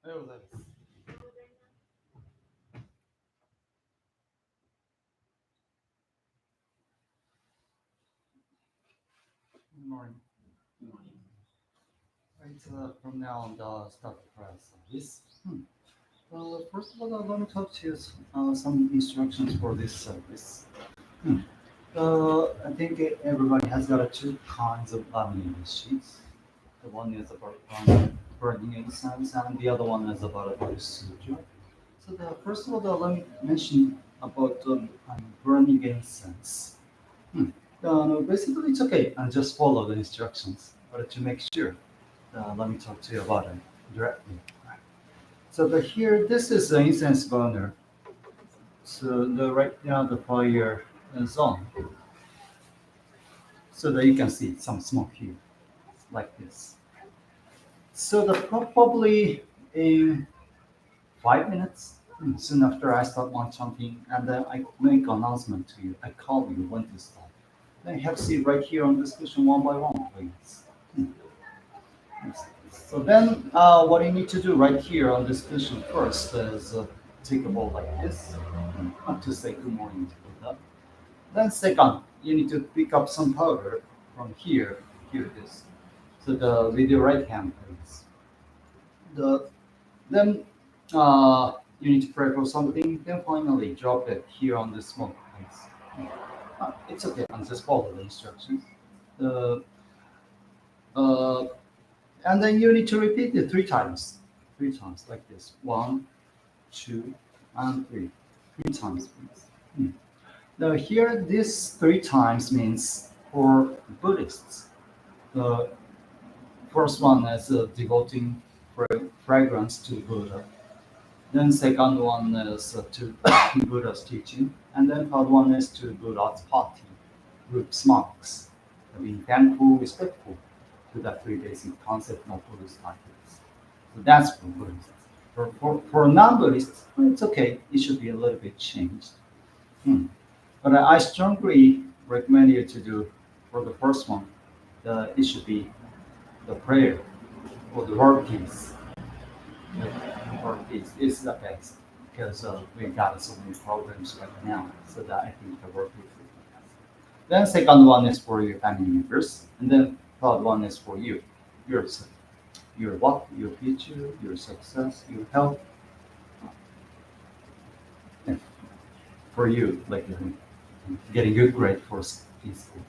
ようございます。Good morning. Good morning. Right, from now on, start the class. This. First of all, let me talk to you some instructions for this service. I think everybody has got two kinds of laminated sheets. The one is about burning incense, and the other one is about a Buddhist sutra. So first of all, let me mention about burning incense. Basically, it's okay, and just follow the instructions. But to make sure, let me talk to you about it directly. So here, this is the incense burner. So right now the fire is on, so that you can see some smoke here, like this. So probably in 5 minutes, soon after I start my chanting, and then I make announcement to you. I call you when to start. Then you have to see right here on this cushion one by one, please. So then what you need to do right here on this cushion first is take a bowl like this, to say good morning to Buddha. Then second, you need to pick up some powder from here it is. So with your right hand, please. Then you need to pray for something, then finally drop it here on the smoke, please. It's okay, and just follow the instructions. And then you need to repeat it 3 times. 3 times, like this. 1, 2, and 3. 3 times, please. Now here, this 3 times means for Buddhists. The first one is devoting fragrance to Buddha. Then second one is to Buddha's teaching. And then third one is to Buddha's party, groups, monks. Being thankful, respectful to that 3 basic concept of Buddhist practice. So that's for Buddhists. For non-Buddhists, it's okay. It should be a little bit changed. But I strongly recommend you to do, for the first one, it should be the prayer or the world peace. The world peace is the best because we've got so many programs right now. So that I think the world peace is the best. Then second one is for your family members, and then third one is for you, yourself, your what, your future, your success, your health. And for you, like getting good grade for school.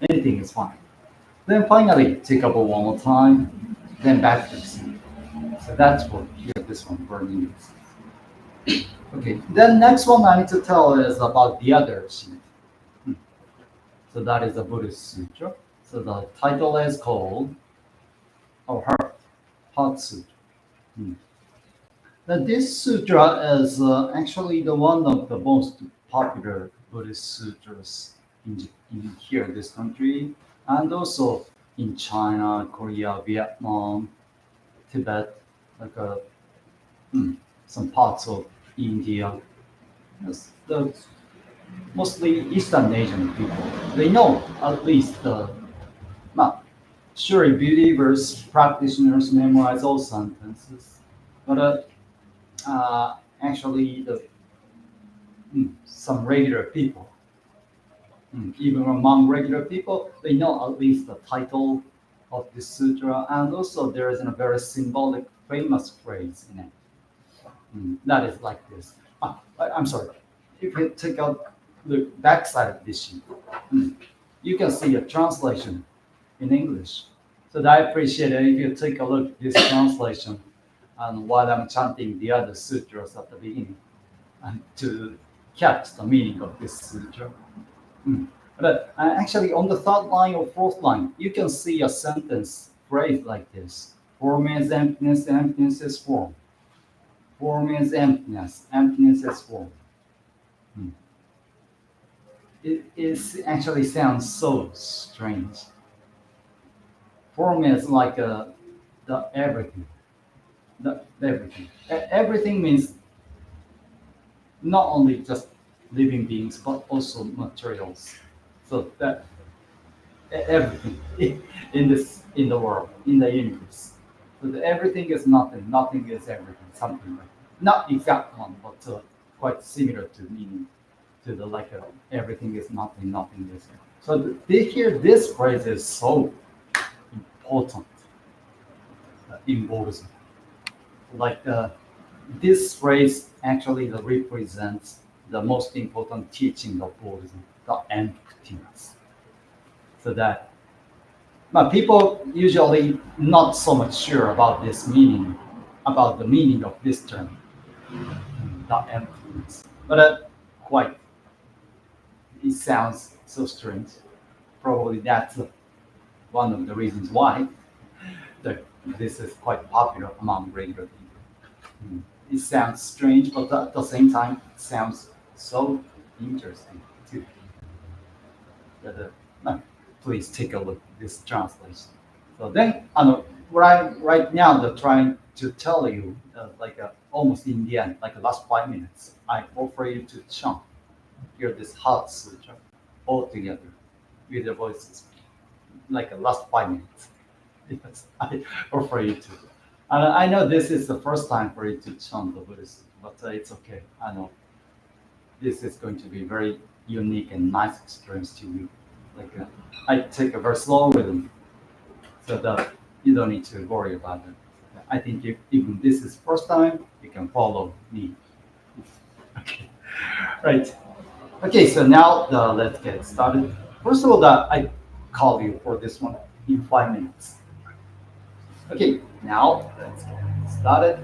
Anything is fine. Then finally, take up one more time, then back to sleep. So that's for here, this one, burning. Okay, then next one I need to tell is about the other sheet. So that is a Buddhist sutra. So the title is called Heart Sutra. Now this sutra is actually the one of the most popular Buddhist sutras in here in this country, and also in China, Korea, Vietnam, Tibet, like some parts of India. Yes, mostly Eastern Asian people. They know at least sure, believers, practitioners memorize all sentences, but actually some regular people, even among regular people, they know at least the title of this sutra, and also there is a very symbolic, famous phrase in it. That is like this. I'm sorry. If you take out the back side of this sheet, you can see a translation in English. So I appreciate it if you take a look at this translation and while I'm chanting the other sutras at the beginning, and to catch the meaning of this sutra. But actually on the 3rd line or 4th line, you can see a sentence phrase like this. Form is emptiness, emptiness is form. Form is emptiness, emptiness is form. It actually sounds so strange. Form is like the everything. Everything. Everything means not only just living beings, but also materials. So that everything in the world, in the universe. So the everything is nothing, nothing is everything, something like that. Not exact one, but quite similar to meaning to the like everything is nothing, nothing is. So here this phrase is so important in Buddhism. Like this phrase actually represents the most important teaching of Buddhism, the emptiness. So that but people usually not so much sure about this meaning, about the meaning of this term, the emptiness. But quite, it sounds so strange. Probably that's one of the reasons why this is quite popular among regular people. It sounds strange, but at the same time, it sounds so interesting too. Please take a look at this translation. So then, right now, they're trying to tell you, almost in the end, like the last 5 minutes, I offer you to chant, hear this Heart Sutra all together with your voices, like the last 5 minutes. Yes, I offer you to. And I know this is the first time for you to chant the Buddhist, but it's okay. I know this is going to be very unique and nice experience to you. I take a very slow rhythm, so that you don't need to worry about it. I think if even this is first time, you can follow me. Okay, right. Okay, so now let's get started. First of all, I call you for this one in 5 minutes. Okay, now let's get started.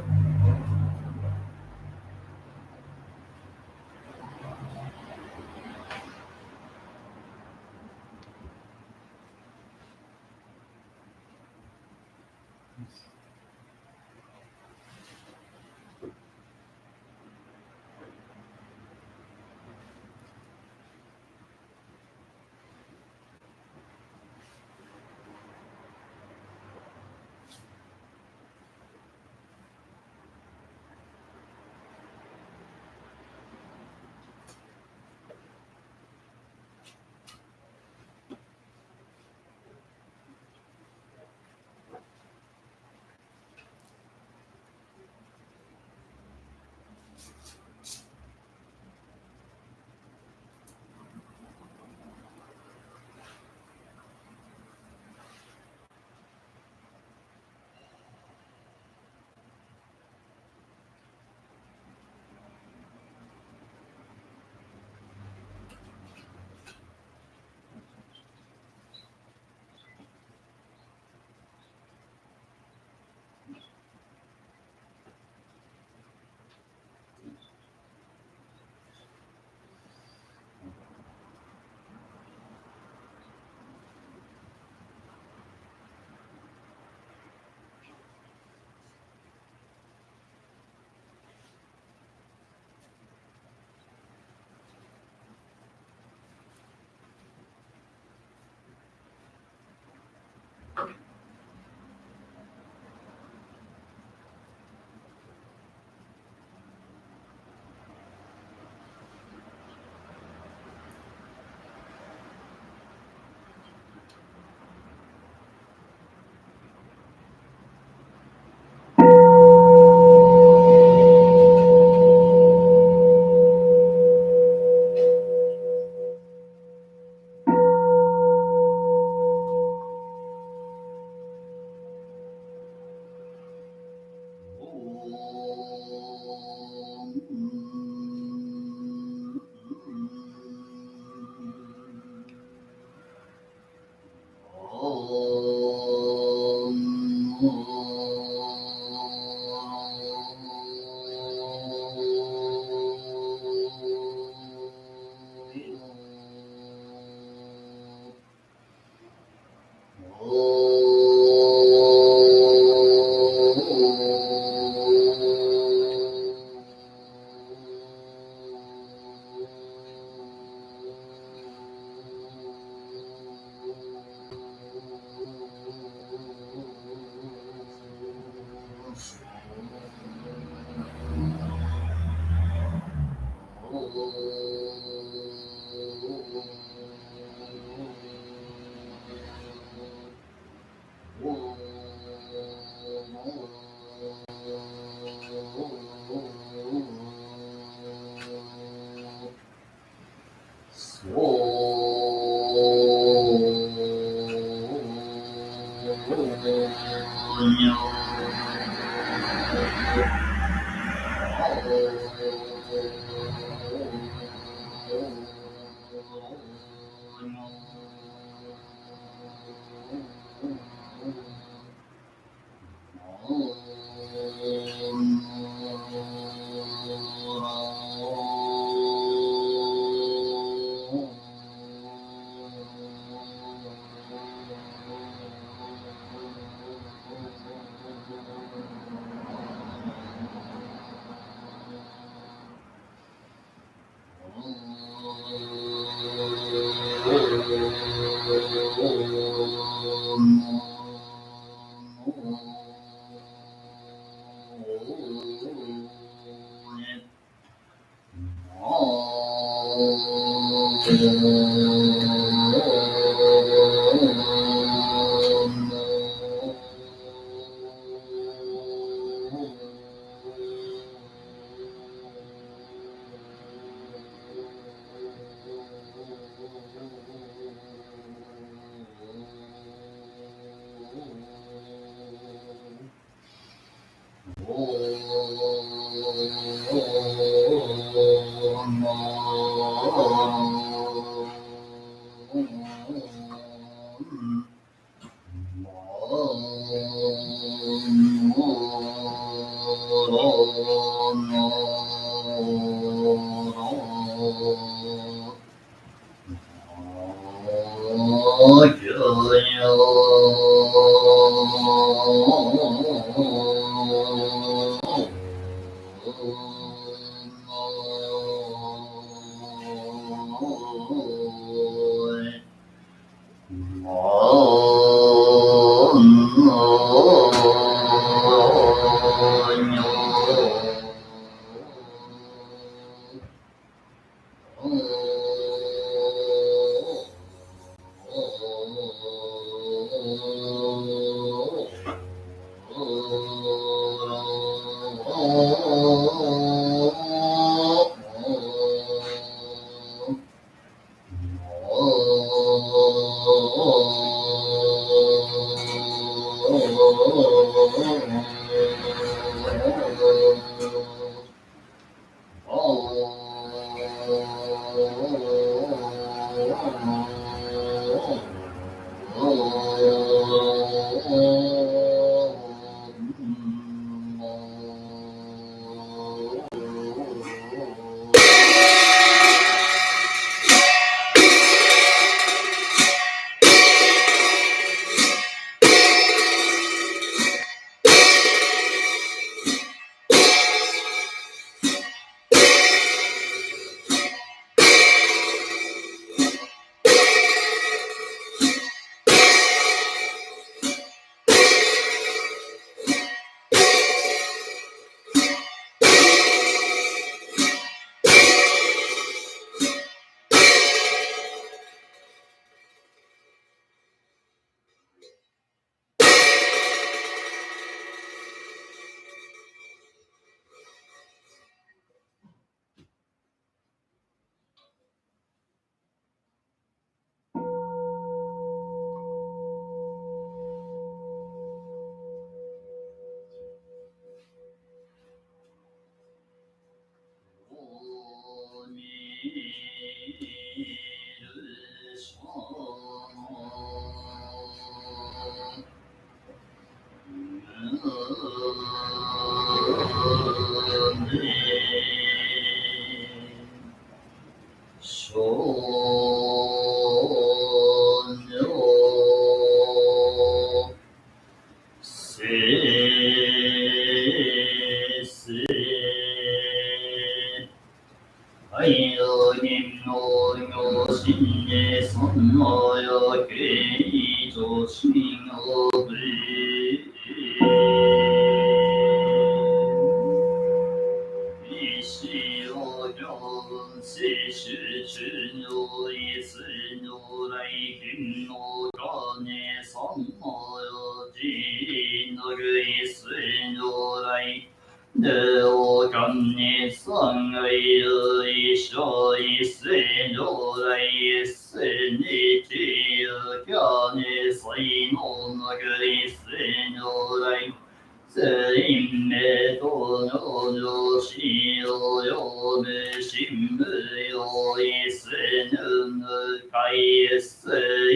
しよよめしむよいすぬぬかいす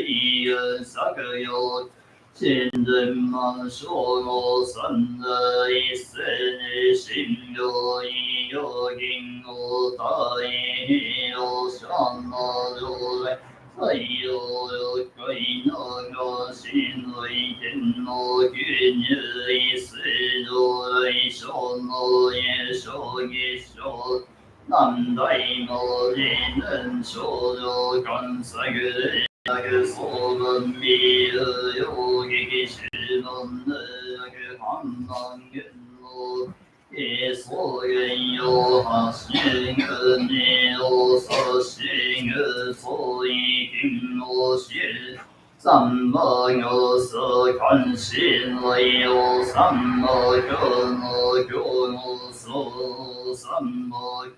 いゆさくよ新人満小の三いすに新よいよ銀を大よしゃんなよれ太陽よ海の神の意見の牛乳水の来生の家将棋将南大の理念少女観察楽総文美有劇士の楽判断言の草原よ発信におさしぐそうい金をし三馬がさ関心のよ三馬がの行のそう三馬が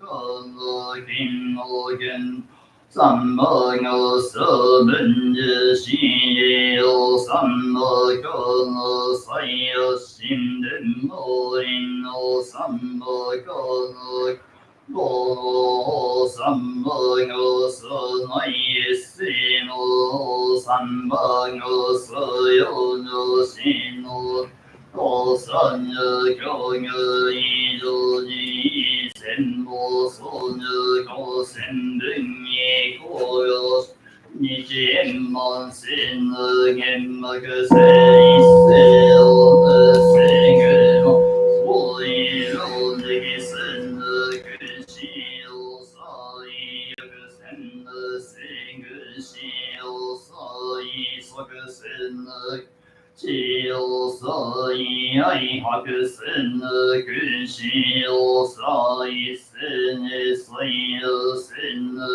の金の源三馬がさ文字しよ三馬がの最悪心伝の輪の三馬がのご三馬がさないせの三馬がさよのしのご三女教具以上に千歩総女五千分に公用日円満線の原幕聖世を聖具のそういう論的寸の苦しを最悪線の聖具しを最速線の地を最愛白線の苦しを最線に最悪線の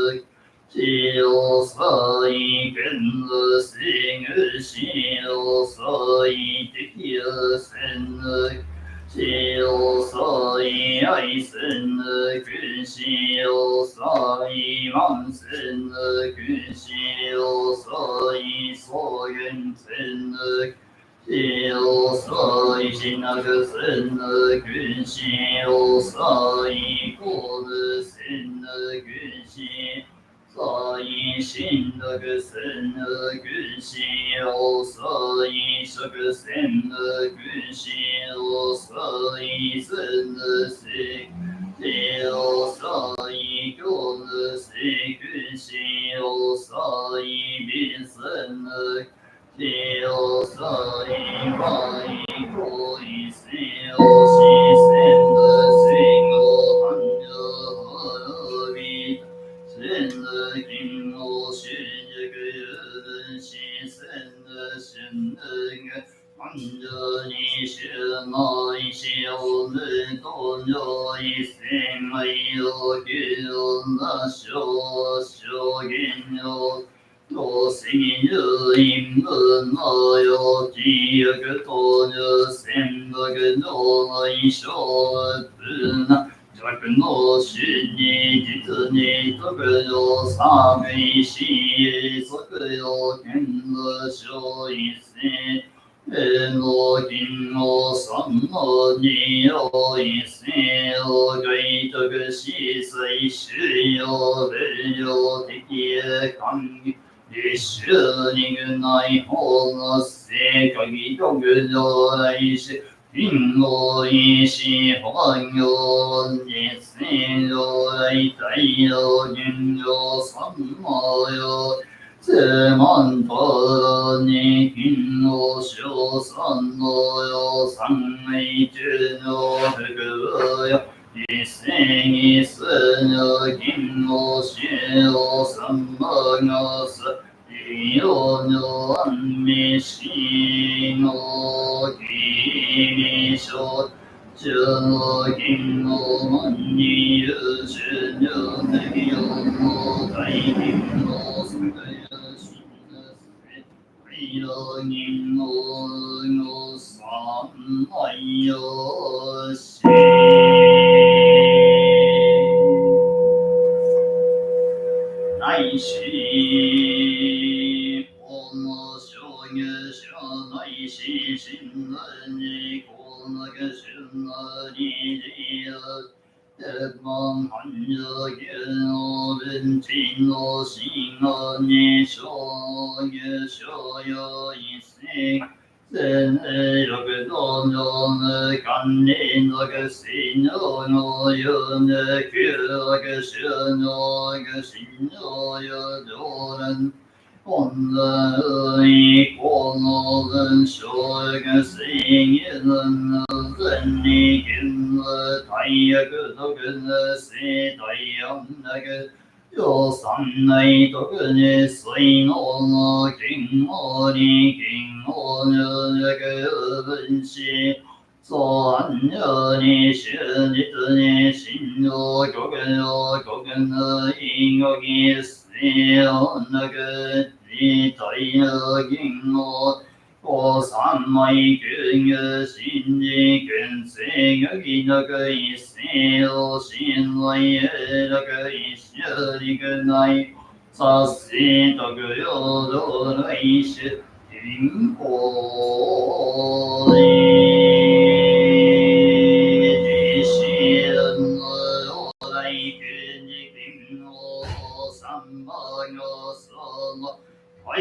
地を最権の聖具しを最適線の地を最愛線の苦しを最万線の苦しを最草原線の地を最しなく線の苦しを最高の線の苦し最新の線の苦しを最食線の苦しを最線のせ地を最強のせ苦しを最美線の地を最愛恋せよし線の線を繁盛び線の金を主軸し線の旬が繁盛に主内しをぬと上位線愛を求な小小言をとせぎぬ因無のよ地欲とぬ戦力の内小不な弱の主に実に特上三位し即用権の小一世の金を三の二を一世を外徳し最終用無料的関係立宗に具ない方の正確特上来し因果意識本用実践用来太陽現状三魔用自満とに金を小三の用三位中の福よ一世に数の金を主を三魔がすよの安美しのきしょ中の銀の万に優秀の抜きよの大金の世界の真の世界の銀の三昧よし内し法の小入者内し真のにこの下旬のにじよ万汉有有人听我心我念说也说有一些人有个多的感念那个心我有那个个是那个心有多人only one show个心人人你跟太阳个都跟谁太阳那个有三内都跟你随我跟我你跟我那个分析。做安乐你是你的你心我各个的因我给谁那个你在那跟我三昧跟个心里跟谁个给那个一些我心里那个一些那个来啥事都个有都来是因果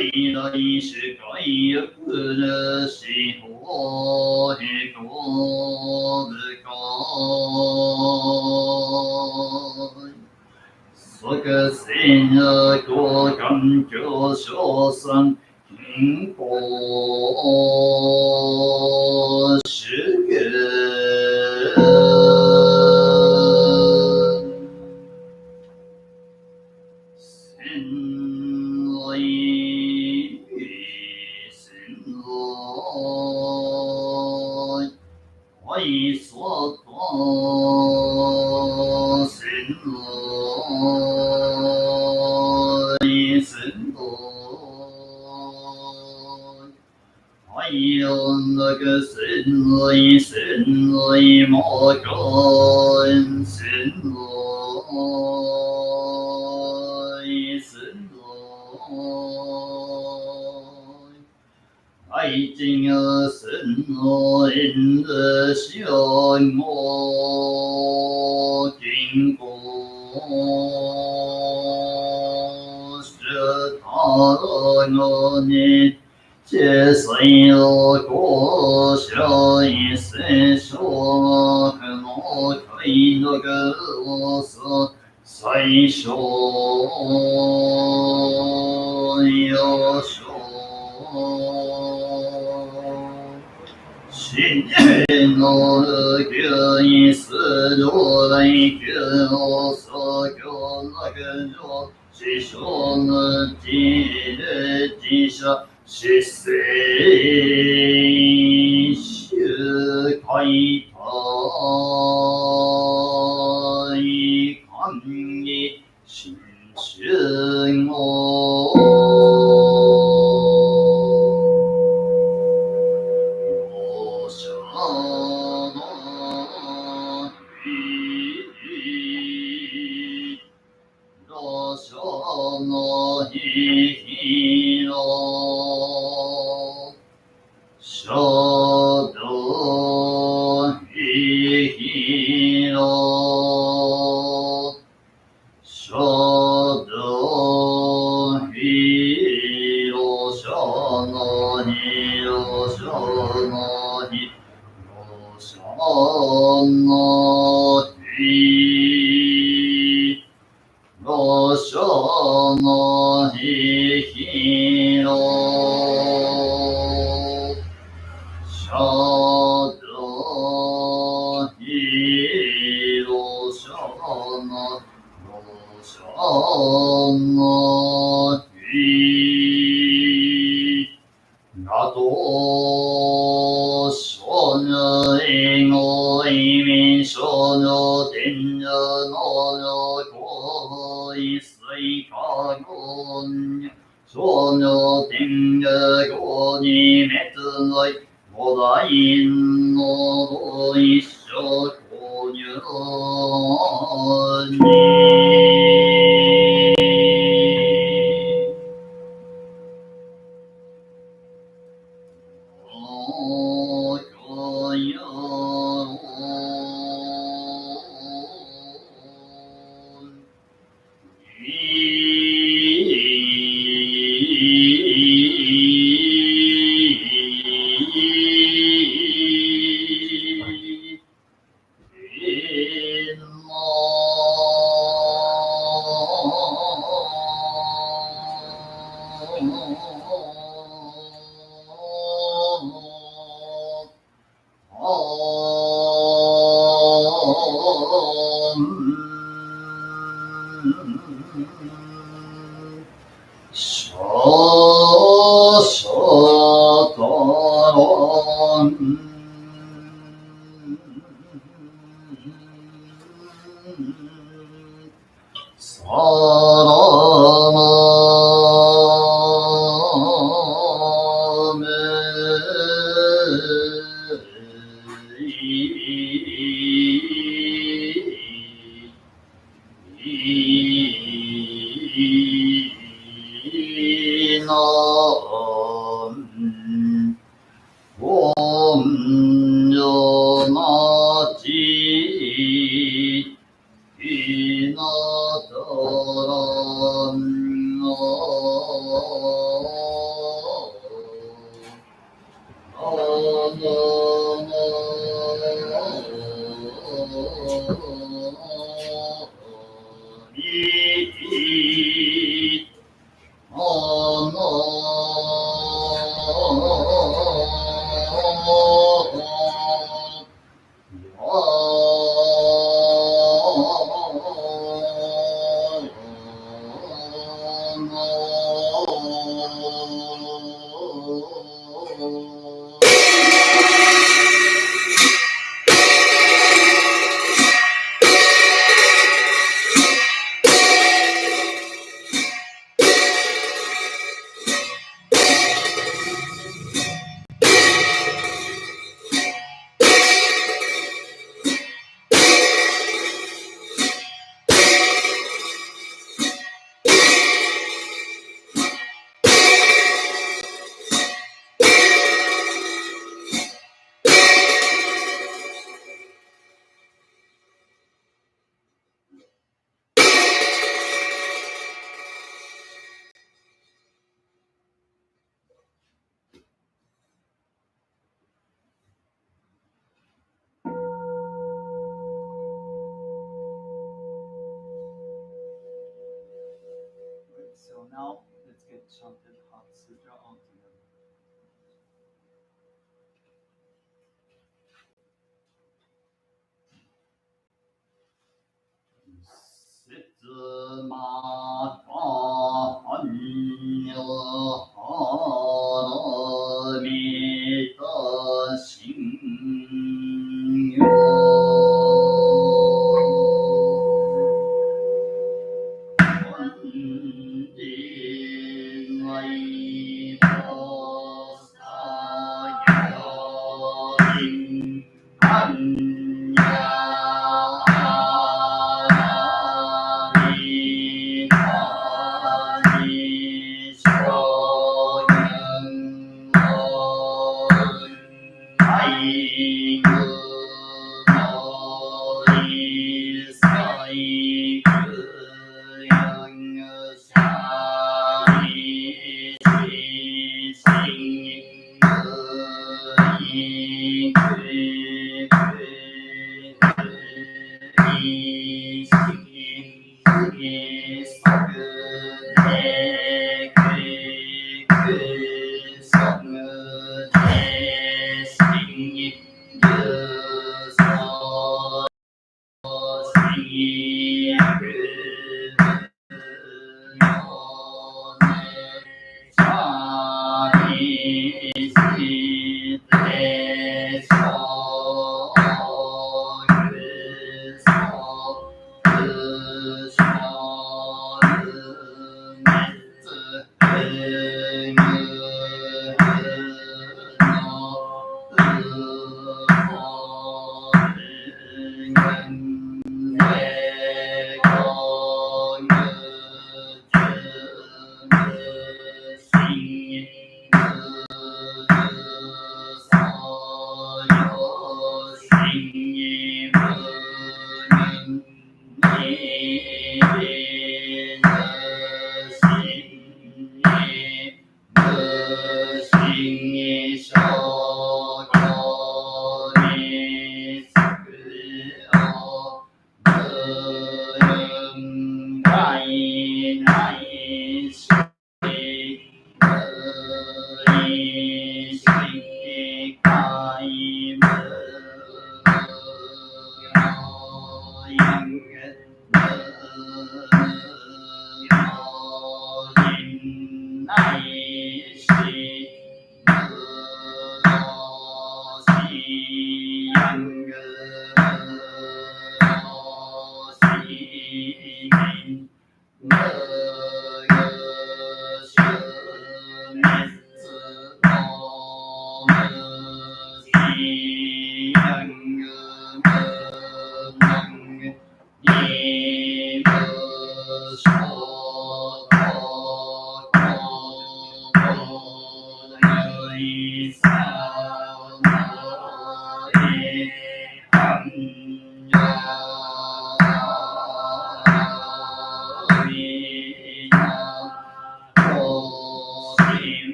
未来世界欲的是何へこぶか即性多環境小三健康主義愛情神の因的相我經過是他我你接水了過小一些說可能可以那個我所最初有說心の具意識如来具我所有那個如師匠の知的知者是世修開大観義心修我 So now let's get chanted Heart Sutra all together.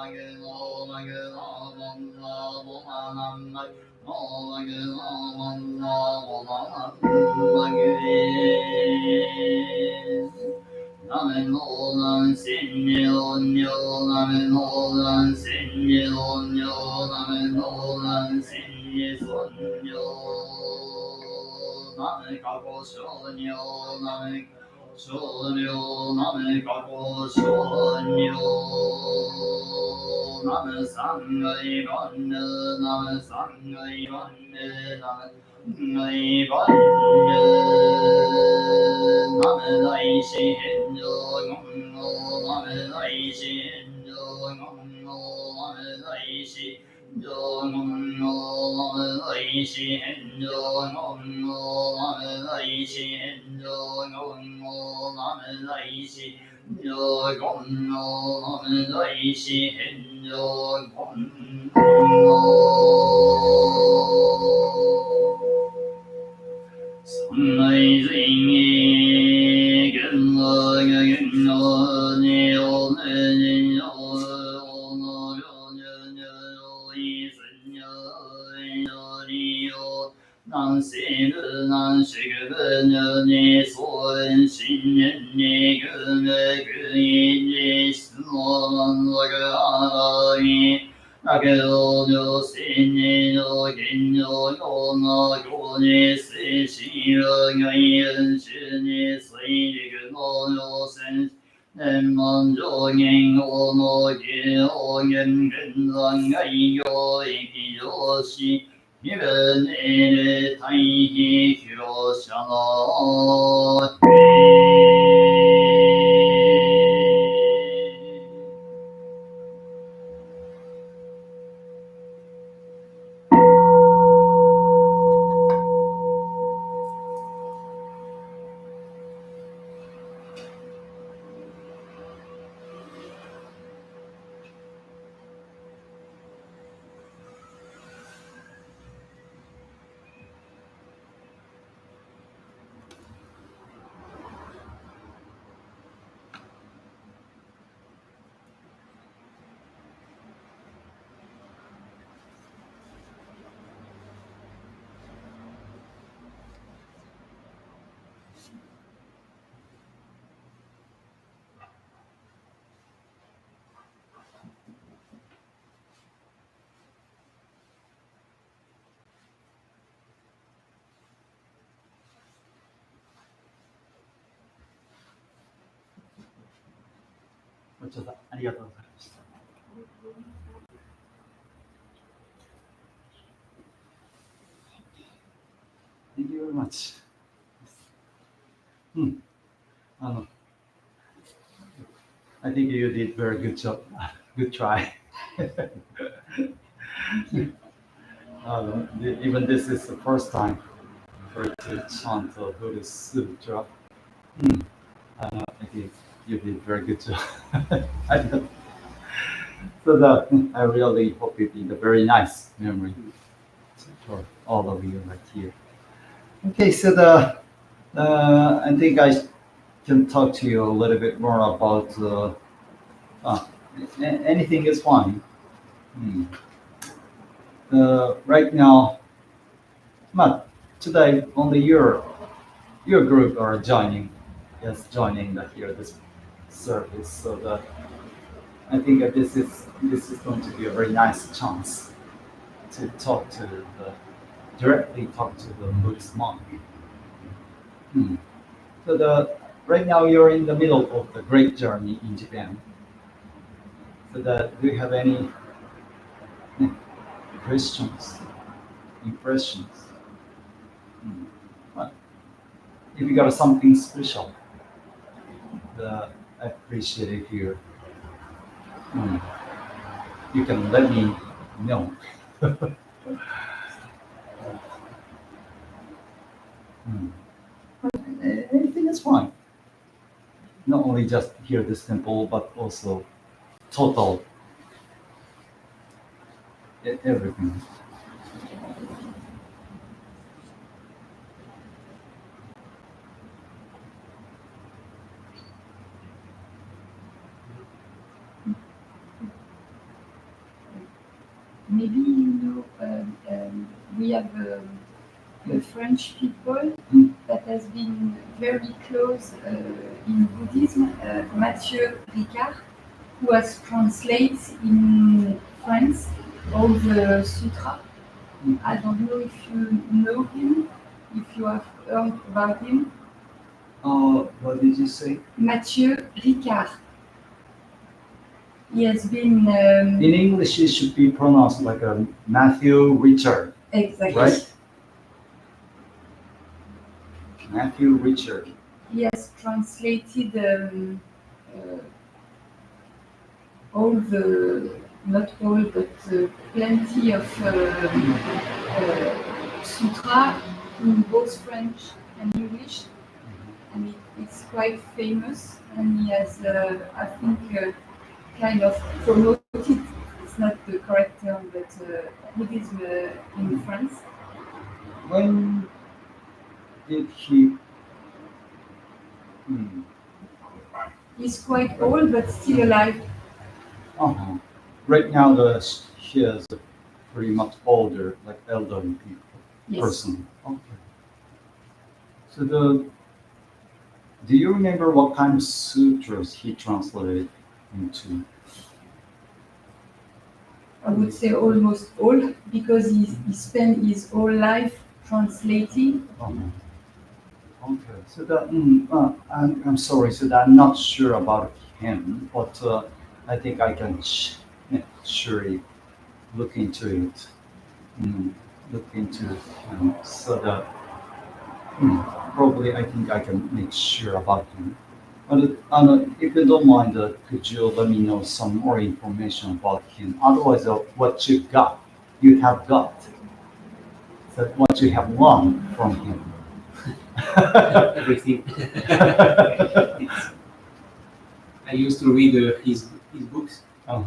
Namo ごちそうさんありがとうございました。Thank you very much. I think you did very good job. Good try. Even this is the first time for you to chant the Buddhist sutra. I think you did very good job. I really hope it be a very nice memory for all of you right here. Okay, I think I can talk to you a little bit more about anything is fine. Right now, today only your group are joining here this service. So I think that this is going to be a very nice chance to directly talk to the Buddhist monk. So right now you're in the middle of the great journey in Japan. So do you have any questions, impressions? If you got something special, I appreciate it if you can let me know. Anything is fine. Not only just here this temple, but also total everything. maybe we have French people that has been very close in Buddhism, Mathieu Ricard, who has translated in France all the sutra. I don't know if you know him, if you have heard about him. What did you say? Mathieu Ricard. He has been... In English, it should be pronounced like a Matthew Richard. Exactly. Right? Matthew Richard. He has translated all the, not all, but plenty of sutra in both French and English, and it's quite famous. And he has, I think, kind of promoted. It's not the correct term, but Buddhism in France. When did he? He's quite old, but still alive. Right now, he is pretty much older, like elderly people, Yes. person. Okay. So do you remember what kind of sutras he translated into? I would say almost all, because he spent his whole life translating. Okay, so I'm sorry, so that I'm not sure about him, but I think I can surely look into it. Look into him, so that probably I think I can make sure about him. But if you don't mind, could you let me know some more information about him? Otherwise, what you have got, so what you have learned from him. Everything. I used to read his books. La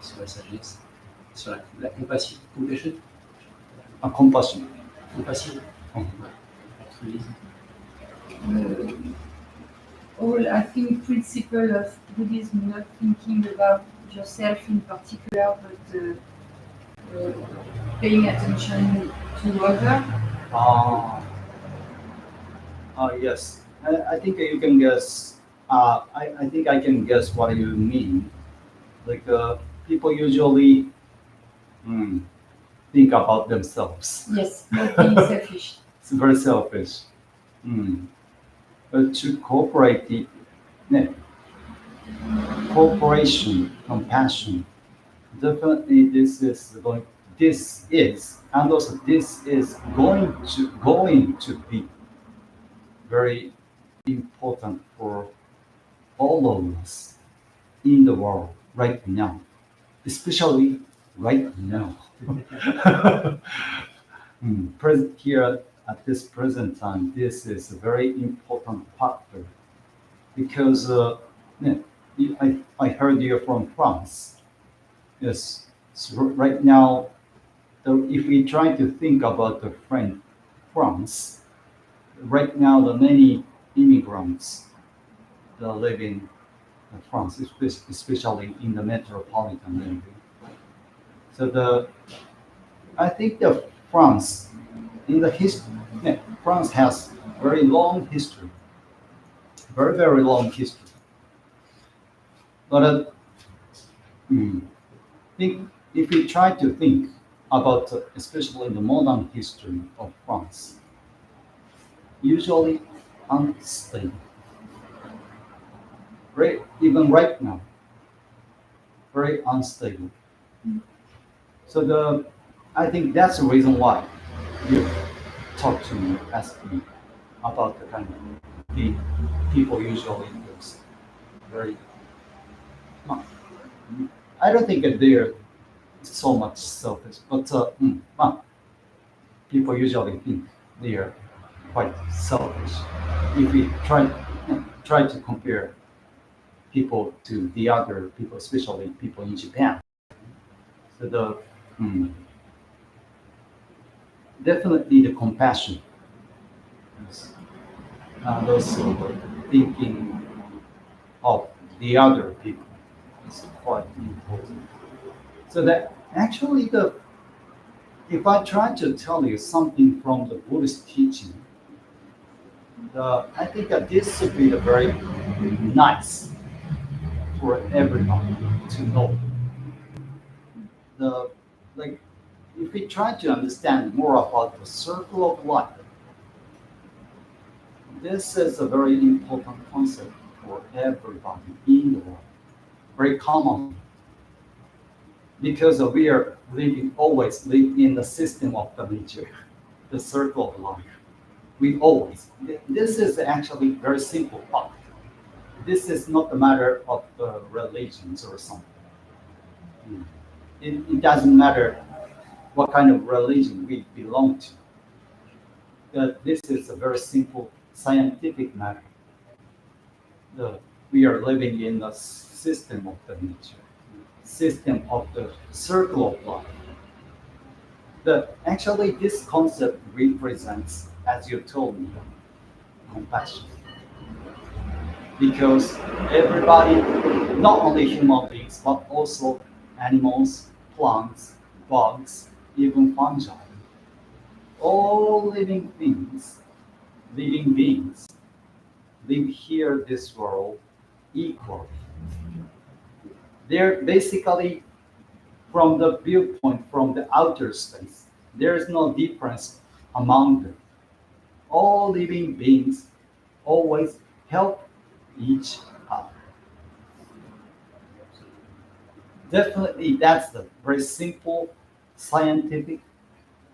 sur la sagesse, sur la compassion. Compassion. Compassion. All, I think, principle of Buddhism, not thinking about yourself in particular, but paying attention to others. Yes. I think you can guess. I think I can guess what you mean. Like people usually think about themselves. Yes, not being selfish. It's very selfish. But to cooperate, cooperation, compassion. Definitely, this is going to be very important for all of us in the world right now, especially right now. Here at this present time, this is a very important factor because I heard you're from France. Yes, so right now, if we try to think about the France, right now the many immigrants that live in France, especially in the metropolitan area. So I think the France, in the history, France has very long history, very, very long history. But if we try to think about, especially the modern history of France, usually unstable. Even right now, very unstable. So I think that's the reason why you talk to me, ask me about the kind of the people usually use very. I don't think that they're so much selfish, but people usually think they are quite selfish. If we try to compare people to the other people, especially people in Japan, so definitely the compassion, and also thinking of the other people. is quite important. So that actually if I try to tell you something from the Buddhist teaching, I think that this would be very nice for everybody to know. Like, if we try to understand more about the circle of life, this is a very important concept for everybody in the world, very common, because we are always live in the system of the nature, the circle of life. We always. This is actually very simple fact. This is not a matter of religions or something. It doesn't matter what kind of religion we belong to. This is a very simple scientific matter. We are living in the system of the nature, system of the circle of life. Actually, this concept represents, as you told me, compassion. Because everybody, not only human beings, but also animals, plants, bugs, even fungi, all living beings live here this world equally. They're basically, from the viewpoint, from the outer space, there is no difference among them. All living beings always help each other. Definitely, that's the very simple scientific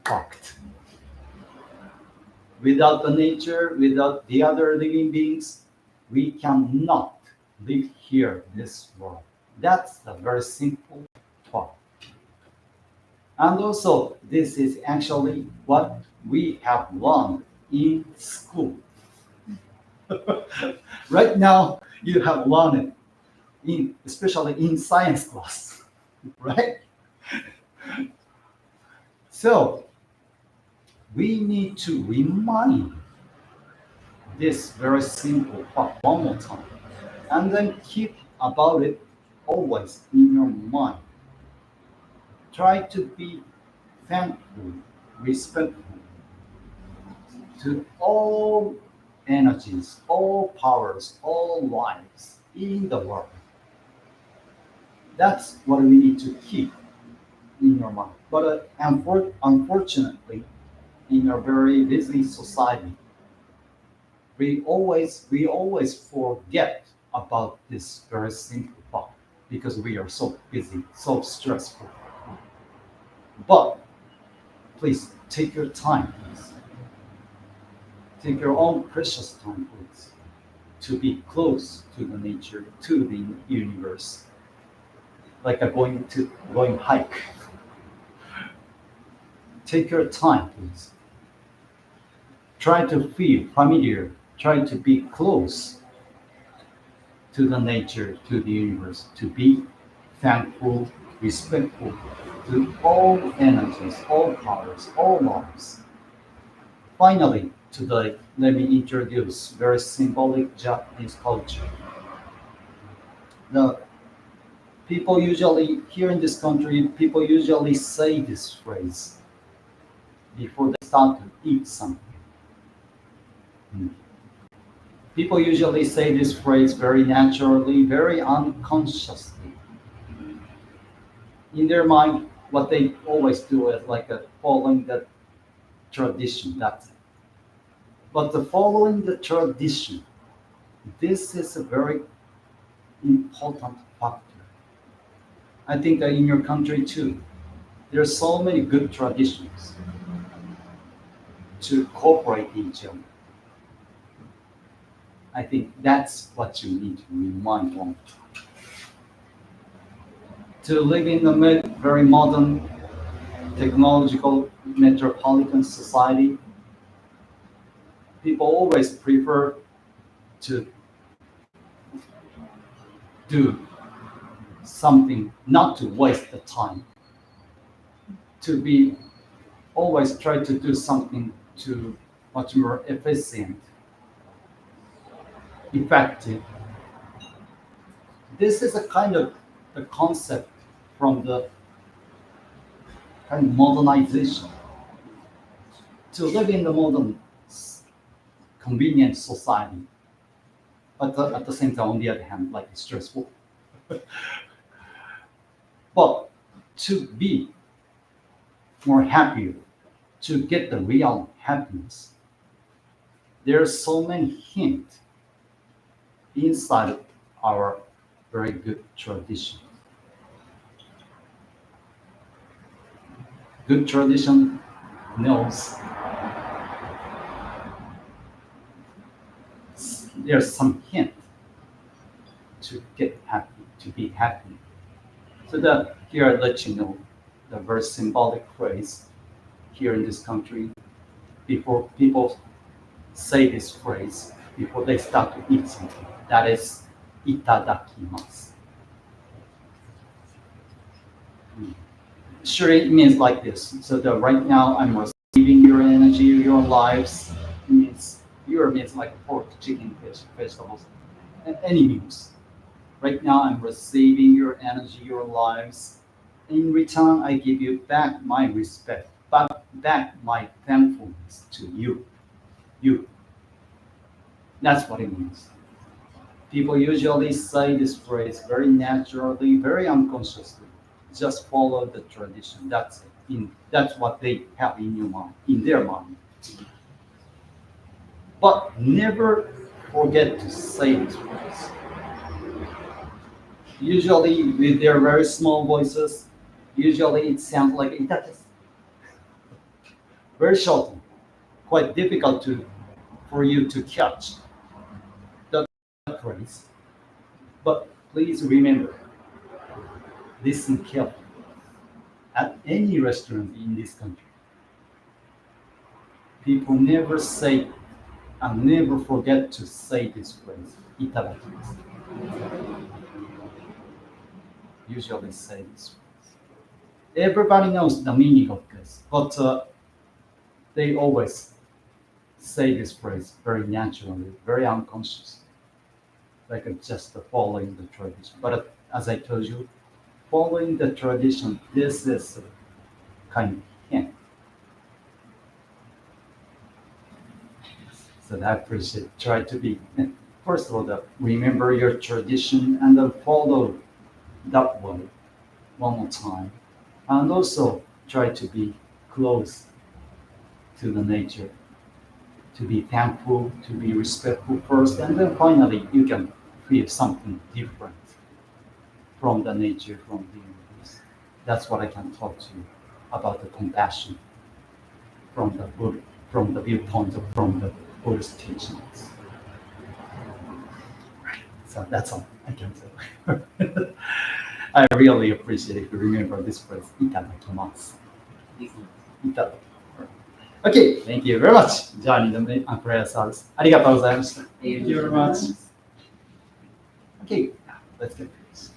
fact. Without the nature, without the other living beings, we cannot live here in this world. That's the very simple fact. And also, this is actually what we have learned in school. Right now, you have learned it, especially in science class, right? So, we need to remind this very simple fact one more time, and then keep about it always in your mind. Try to be thankful, respectful to all energies, all powers, all lives in the world. That's what we need to keep in your mind. But unfortunately, in a very busy society, we always forget about this very simple fact because we are so busy, so stressful. But please take your time, please. Take your own precious time, please, to be close to the nature, to the universe, like going hike. Take your time, please. Try to feel familiar. Try to be close to the nature, to the universe, to be thankful, respectful to all energies, all powers, all lives. Finally, today, let me introduce very symbolic Japanese culture. The people usually, here in this country, people usually say this phrase before they start to eat something. People usually say this phrase very naturally, very unconsciously. In their mind, what they always do is like following the tradition, that's it. But the following the tradition, this is a very important factor. I think that in your country too, there are so many good traditions to cooperate each other. I think that's what you need to remind one time. To live in a very modern, technological, metropolitan society, people always prefer to do something, not to waste the time, to be always try to do something to much more efficient, effective. This is a kind of the concept from the kind of modernization to live in the modern convenient society, but at the same time, on the other hand, like stressful. But to be more happier, to get the real happiness, there are so many hints inside our very good tradition. Good tradition knows there's some hint to get happy, to be happy. So that here I let you know the very symbolic phrase here in this country. Before people say this phrase, before they start to eat something, that is itadakimasu. Sure, it means like this. So that right now I'm receiving your energy, your lives. It means your means like pork, chicken, fish, vegetables, and any meals. Right now I'm receiving your energy, your lives. In return, I give you back my respect, back my thankfulness to you. You. That's what it means. People usually say this phrase very naturally, very unconsciously. Just follow the tradition. That's it. That's what they have in your mind, in their mind. But never forget to say this phrase. Usually with their very small voices, usually it sounds like itates. Very short, quite difficult for you to catch that phrase. But please remember, listen carefully. At any restaurant in this country, people never say and never forget to say this phrase, itadakimasu. Usually say this phrase. Everybody knows the meaning of this, but they always say this phrase very naturally, very unconsciously, like just following the tradition. But as I told you, following the tradition, this is a kind of hint. So I appreciate. Try to be, first of all, remember your tradition and then follow that way one more time. And also try to be close to the nature, to be thankful, to be respectful first, and then finally you can feel something different from the nature, from the universe. That's what I can talk to you about the compassion from the viewpoint of from the Buddhist teachings. So that's all I can say. I really appreciate if you remember this phrase, itadakimasu. Itadakimasu. Okay, thank you very much. じゃあ、2度目、プレイヤーサービス。ありがとうございました。Thank you very much. Okay, let's get this.